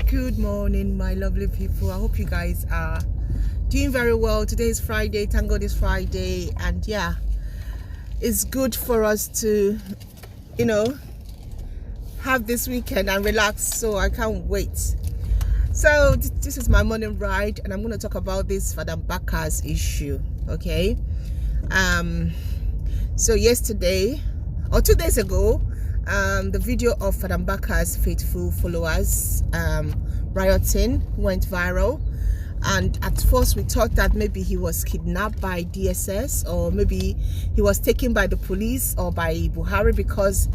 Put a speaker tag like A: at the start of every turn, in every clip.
A: Good morning, my lovely people. I hope you guys are doing very well. Today is Friday. Thank God it's Friday, and yeah, it's good for us to have this weekend and relax. So I can't wait. So this is my morning ride, and I'm going to talk about this Mbaka's issue. Okay. So yesterday or 2 days ago, the video of Mbaka's faithful followers rioting went viral, and at first we thought that maybe he was kidnapped by DSS, or maybe he was taken by the police or by Buhari, because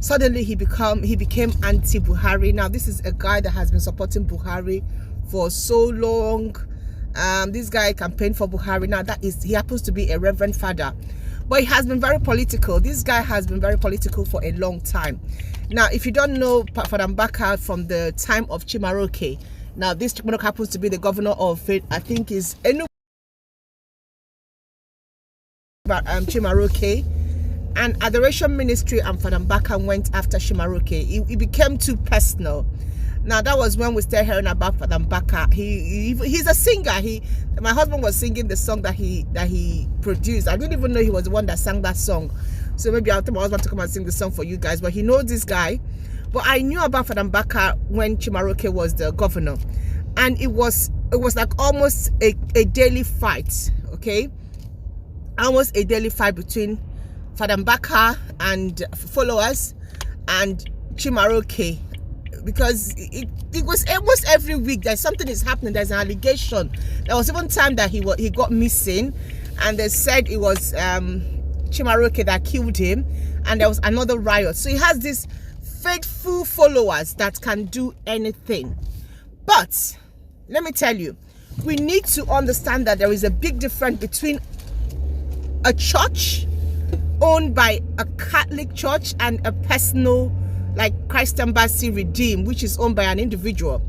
A: suddenly he became anti-Buhari. Now this is a guy that has been supporting Buhari for so long. This guy campaigned for Buhari. Now he happens to be a reverend father, but he has been very political. This guy has been very political for a long time. Now, if you don't know Mbaka from the time of Chimaroke, now this Chimaroke happens to be the governor of, I think, is Chimaroke, and Adoration Ministry and Mbaka went after Chimaroke. It became too personal. Now that was when we started hearing about Mbaka. He's a singer. My husband was singing the song that he produced. I didn't even know he was the one that sang that song. So maybe I'll tell my husband to come and sing the song for you guys. But he knows this guy. But I knew about Mbaka when Chimaroke was the governor, and it was like almost a daily fight. Okay, almost a daily fight between Mbaka and followers and Chimaroke. Because it was almost every week that something is happening. There's an allegation. There was even time that he got missing, and they said it was Chimaroke that killed him, and there was another riot. So he has these faithful followers that can do anything. But let me tell you, we need to understand that there is a big difference between a church owned by a Catholic church and a personal, like Christ Embassy Redeem, which is owned by an individual.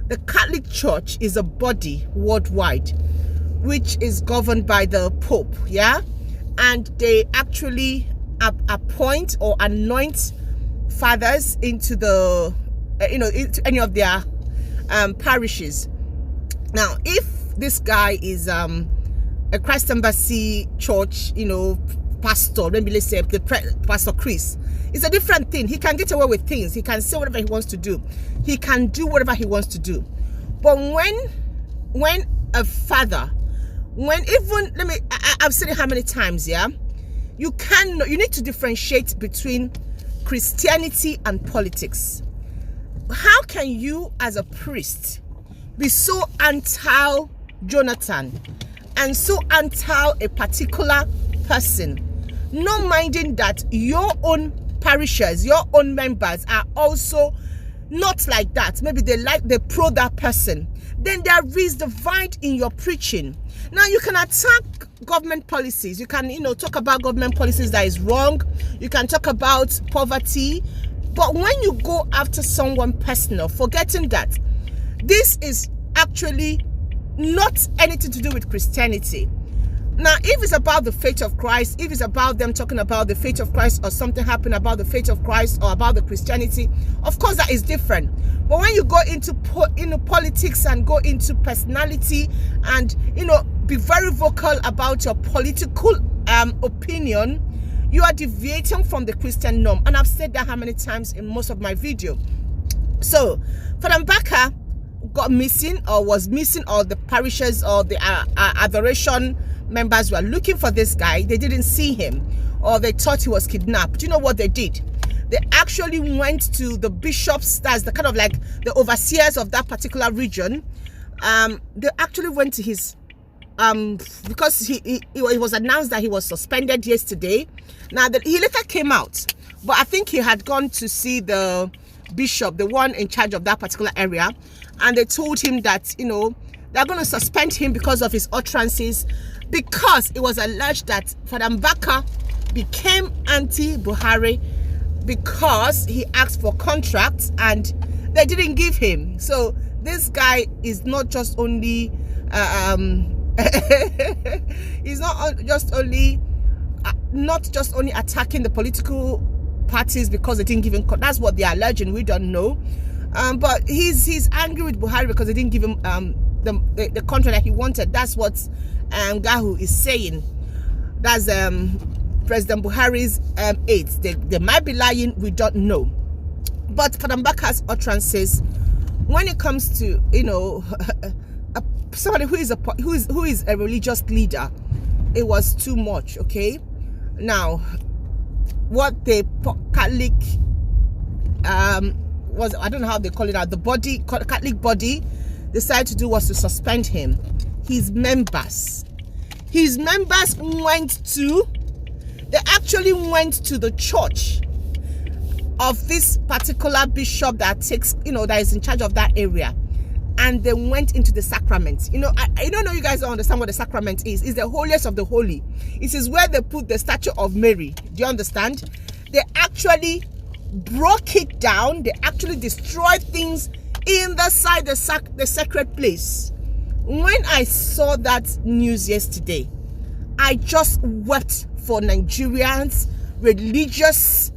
A: The Catholic Church is a body worldwide, which is governed by the Pope, yeah? And they actually appoint or anoint fathers into the, into any of their parishes. Now, if this guy is a Christ Embassy Church, pastor, maybe let's say Pastor Chris, it's a different thing. He can get away with things. He can say whatever he wants to do. He can do whatever he wants to do. But when a father, I've said it how many times, yeah? You need to differentiate between Christianity and politics. How can you as a priest be so anti-Jonathan and so anti a particular person, not minding that your own parishers, your own members are also not like that? Maybe they pro that person. Then there is divide in your preaching. Now you can attack government policies. You can talk about government policies that is wrong. You can talk about poverty. But when you go after someone personal, forgetting that this is actually not anything to do with Christianity. Now, if it's about the faith of Christ, if it's about them talking about the faith of Christ, or something happened about the faith of Christ or about the Christianity, of course that is different. But when you go into politics and go into personality and be very vocal about your political opinion, you are deviating from the Christian norm. And I've said that how many times in most of my video. So Mbaka got missing, or was missing, or the parishes or the adoration members were looking for this guy. They didn't see him, or they thought he was kidnapped. Do you know what they did? They actually went to the bishops, that's the kind of like the overseers of that particular region. They actually went to his because it was announced that he was suspended yesterday. Now that he later came out, but I think he had gone to see the bishop, the one in charge of that particular area, and they told him that they're going to suspend him because of his utterances, because it was alleged that Mbaka became anti-Buhari because he asked for contracts and they didn't give him. So this guy is not just only he's not just only attacking the political parties because they didn't give him. That's what they are alleging. We don't know. But he's angry with Buhari because they didn't give him the contract that he wanted. That's what Gahu is saying. That's President Buhari's aides. They might be lying, we don't know. But Mbaka's utterances, when it comes to, you know, somebody who is a religious leader, it was too much. Okay, now what the Catholic was, I don't know how they call it out, the Catholic body decided to do was to suspend him. His members they actually went to the church of this particular bishop that takes, you know, that is in charge of that area, and they went into the sacrament. You know, I don't know, you guys don't understand what the sacrament is. It's the holiest of the holy. It is where they put the statue of Mary. Do you understand? They actually broke it down. They actually destroyed things inside the sacred place. When I saw that news yesterday, I just wept for Nigerians, religious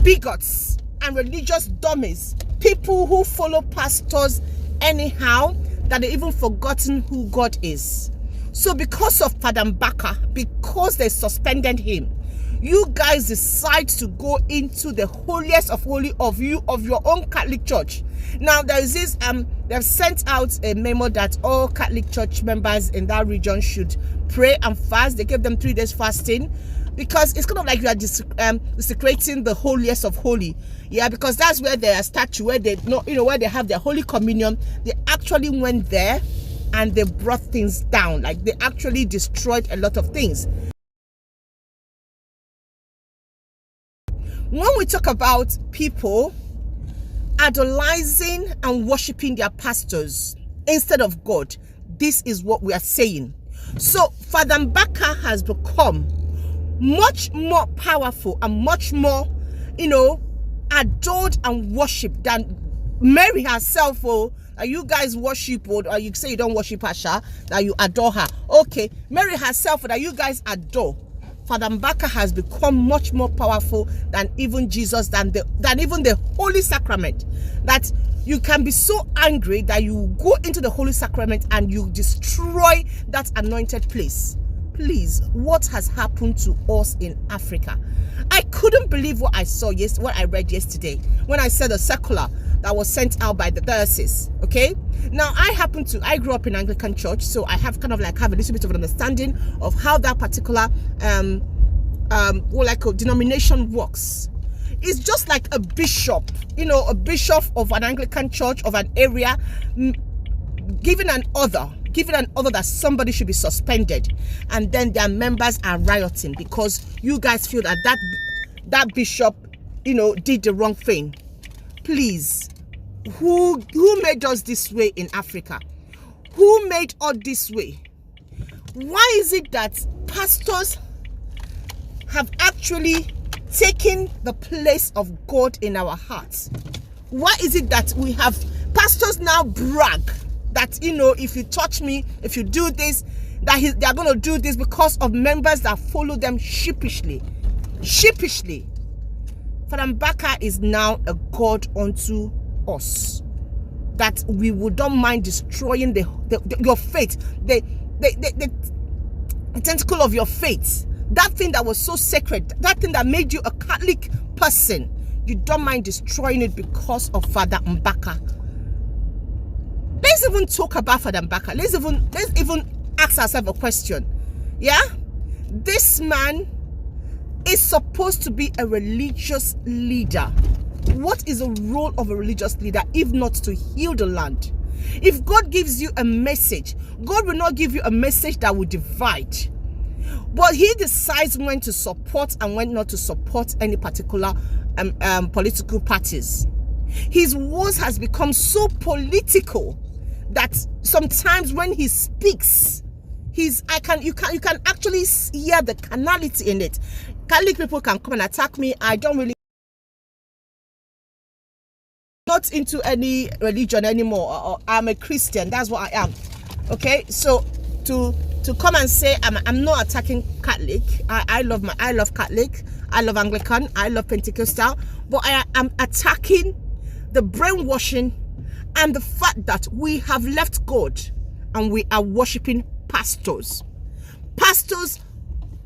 A: bigots and religious dummies, people who follow pastors anyhow, that they even forgotten who God is. So because of Father Mbaka, because they suspended him, you guys decide to go into the holiest of holy of your own Catholic church. Now there is this they've sent out a memo that all Catholic church members in that region should pray and fast. They gave them 3 days fasting, because it's kind of like you are desecrating the holiest of holy. Yeah, because that's where their statue, where they know, you know, where they have their Holy Communion. They actually went there and they brought things down. Like, they actually destroyed a lot of things. When we talk about people idolizing and worshiping their pastors instead of God, this is what we are saying. So Father Mbaka has become much more powerful and much more, you know, adored and worshipped than Mary herself. Oh, you guys worship, or you say you don't worship her, that you adore her. Okay, Mary herself that you guys adore, Father Mbaka has become much more powerful than even Jesus, than even the Holy Sacrament. That you can be so angry that you go into the Holy Sacrament and you destroy that anointed place. Please, what has happened to us in Africa? I couldn't believe what I saw what I read yesterday when I said a circular that was sent out by the diocese. Okay, now I grew up in Anglican church, so I have kind of like have a little bit of an understanding of how that particular denomination works. It's just like a bishop, you know, a bishop of an Anglican church of an area giving an order that somebody should be suspended, and then their members are rioting because you guys feel that bishop, you know, did the wrong thing. Please, who made us this way in Africa? Who made us this way? Why is it that pastors have actually taken the place of God in our hearts? Why is it that we have pastors now brag that, you know, if you touch me, if you do this, that they are going to do this because of members that follow them sheepishly? Father Mbaka is now a God unto us, that we don't mind destroying your faith, the tentacle of your faith, that thing that was so sacred, that thing that made you a Catholic person. You don't mind destroying it because of Father Mbaka. Let's even talk about Father Mbaka. Let's even ask ourselves a question. Yeah, this man is supposed to be a religious leader. What is the role of a religious leader if not to heal the land? If God gives you a message, God will not give you a message that will divide. But he decides when to support and when not to support any particular political parties. His words has become so political that sometimes when he speaks, you can actually hear the carnality in it. Catholic people can come and attack me. I don't really not into any religion anymore. I'm a Christian. That's what I am. Okay, so to come and say I'm not attacking Catholic. I love Catholic. I love Anglican. I love Pentecostal. But I am attacking the brainwashing, and the fact that we have left God and we are worshiping pastors. Pastors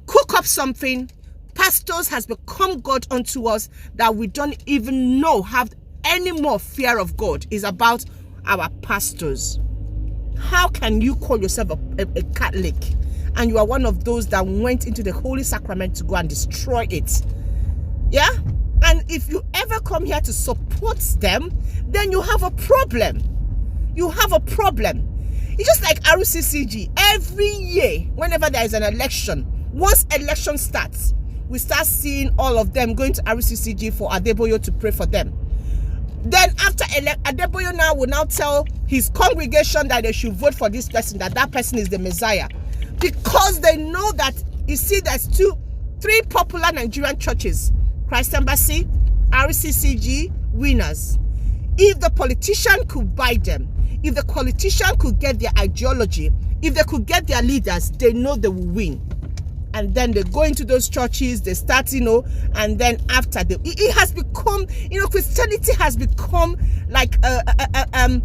A: cook up something. Pastors has become God unto us that we don't even know, have any more fear of God is about our pastors. How can you call yourself a Catholic and you are one of those that went into the Holy Sacrament to go and destroy it? Yeah? And if you ever come here to support them, then you have a problem. You have a problem. It's just like RCCG. Every year, whenever there is an election, once election starts, we start seeing all of them going to RCCG for Adeboyo to pray for them. Then after Adeboyo now will now tell his congregation that they should vote for this person, that person is the Messiah. Because they know that, you see, there's 3 popular Nigerian churches. Christ Embassy, RCCG, winners. If the politician could buy them, if the politician could get their ideology, if they could get their leaders, they know they will win. And then they go into those churches, they start, and then after it has become, Christianity has become like a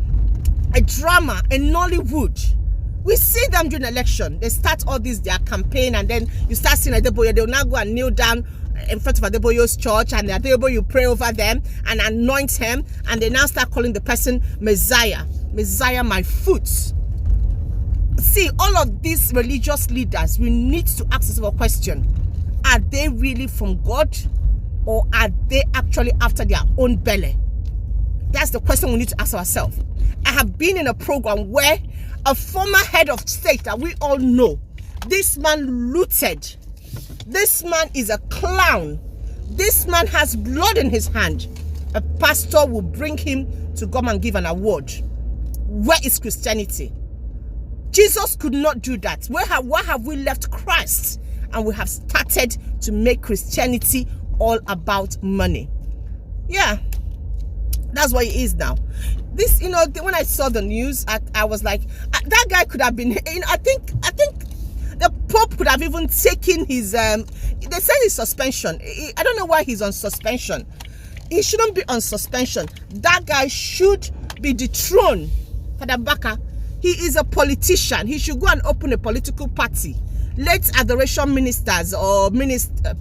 A: drama, a Nollywood. We see them during election. They start all this, their campaign, and then you start seeing Adeboyo. They'll now go and kneel down in front of Adeboyo's church, and Adeboyo, you pray over them and anoint him, and they now start calling the person Messiah. Messiah, my foot. See, all of these religious leaders, we need to ask ourselves a question. Are they really from God, or are they actually after their own belly? That's the question we need to ask ourselves. I have been in a program where a former head of state that we all know, this man looted. This man is a clown. This man has blood in his hand. A pastor will bring him to come and give an award. Where is Christianity? Jesus could not do that. Why have we left Christ and we have started to make Christianity all about money? Yeah, that's what it is now. This, when I saw the news, I was like, that guy could have been, I think the Pope could have even taken his, they said his suspension. I don't know why he's on suspension. He shouldn't be on suspension. That guy should be dethroned. Father Mbaka, he is a politician. He should go and open a political party. Let adoration ministers or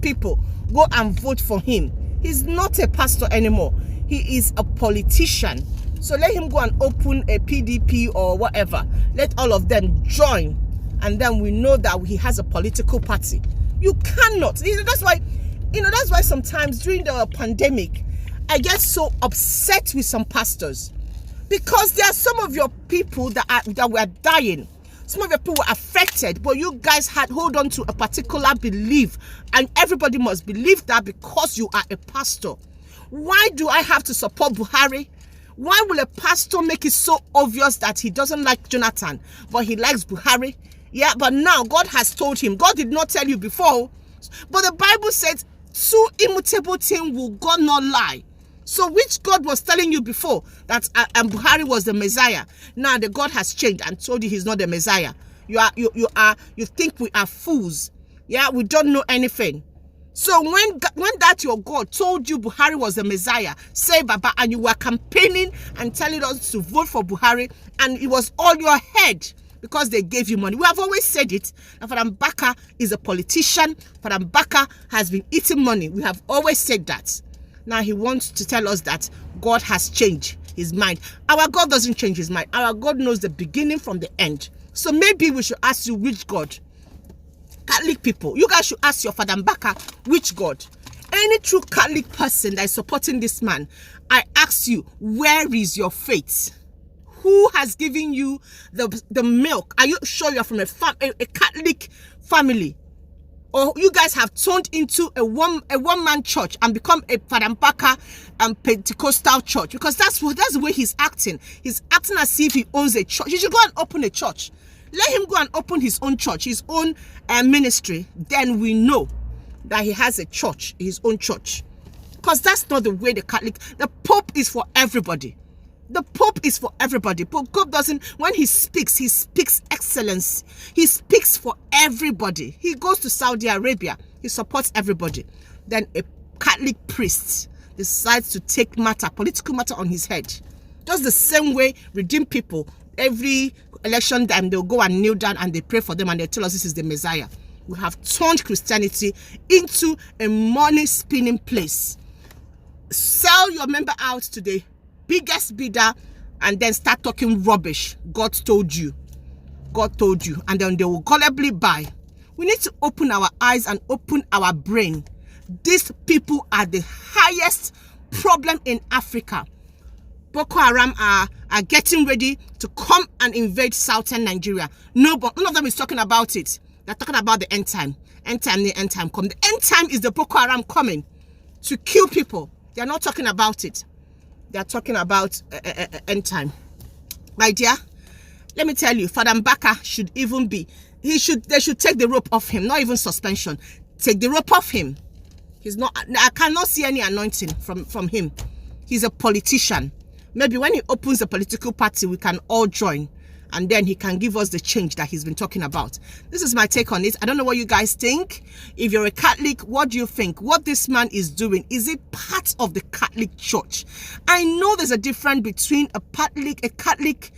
A: people go and vote for him. He's not a pastor anymore. He is a politician. So let him go and open a PDP or whatever. Let all of them join. And then we know that he has a political party. You cannot. That's why sometimes during the pandemic, I get so upset with some pastors. Because there are some of your people that were dying. Some of your people were affected, but you guys had hold on to a particular belief, and everybody must believe that because you are a pastor. Why do I have to support Buhari? Why will a pastor make it so obvious that he doesn't like Jonathan, but he likes Buhari? Yeah, but now God has told him. God did not tell you before, but the Bible says, 2 immutable things will God not lie. So which God was telling you before that Buhari was the Messiah? Now the God has changed and told you he's not the Messiah. You think we are fools. Yeah, we don't know anything. So when that your God told you Buhari was the Messiah, say Baba, and you were campaigning and telling us to vote for Buhari, and it was all your head because they gave you money. We have always said it. And Father Mbaka is a politician. Father Mbaka has been eating money. We have always said that. Now he wants to tell us that God has changed his mind. Our God doesn't change his mind. Our God knows the beginning from the end. So maybe we should ask you which God. Catholic people, you guys should ask your Father Mbaka which God. Any true Catholic person that is supporting this man, I ask you, where is your faith? Who has given you the milk? Are you sure you're from a Catholic family? Or you guys have turned into a one-man church and become a Father Mbaka Pentecostal church? Because that's the way he's acting. He's acting as if he owns a church. You should go and open a church. Let him go and open his own church, his own ministry. Then we know that he has a church, his own church. Because that's not the way the Pope is for everybody. The Pope is for everybody. Pope doesn't, when he speaks excellence. He speaks for everybody. He goes to Saudi Arabia. He supports everybody. Then a Catholic priest decides to take political matter on his head. Just the same way redeemed people, every election time they'll go and kneel down and they pray for them and they tell us this is the Messiah. We have turned Christianity into a money spinning place. Sell your member out to the biggest bidder and then start talking rubbish. God told you, and then they will gullibly buy. We need to open our eyes and open our brain. These people are the highest problem in Africa. Boko Haram are getting ready to come and invade southern Nigeria. None of them is talking about it. They're talking about the end time. The end time come. The end time is the Boko Haram coming to kill people. They're not talking about it. They're talking about end time. My dear, let me tell you, Father Mbaka should even be, they should take the rope off him, not even suspension. Take the rope off him. He's not, I cannot see any anointing from him. He's a politician. Maybe when he opens a political party, we can all join. And then he can give us the change that he's been talking about. This is my take on it. I don't know what you guys think. If you're a Catholic, what do you think? What this man is doing, is it part of the Catholic Church? I know there's a difference between a Catholic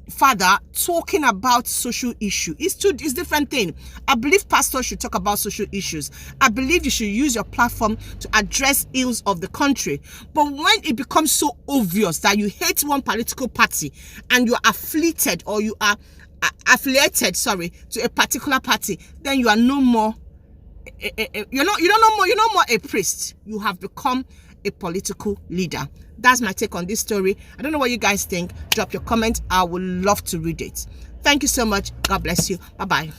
A: father talking about social issue. It's different thing. I believe pastors should talk about social issues. I believe you should use your platform to address ills of the country. But when it becomes so obvious that you hate one political party and you are affiliated to a particular party, then you are no more you're no more a priest. You have become a political leader. That's my take on this story. I don't know what you guys think. Drop your comment. I would love to read it. Thank you so much. God bless you. Bye-bye.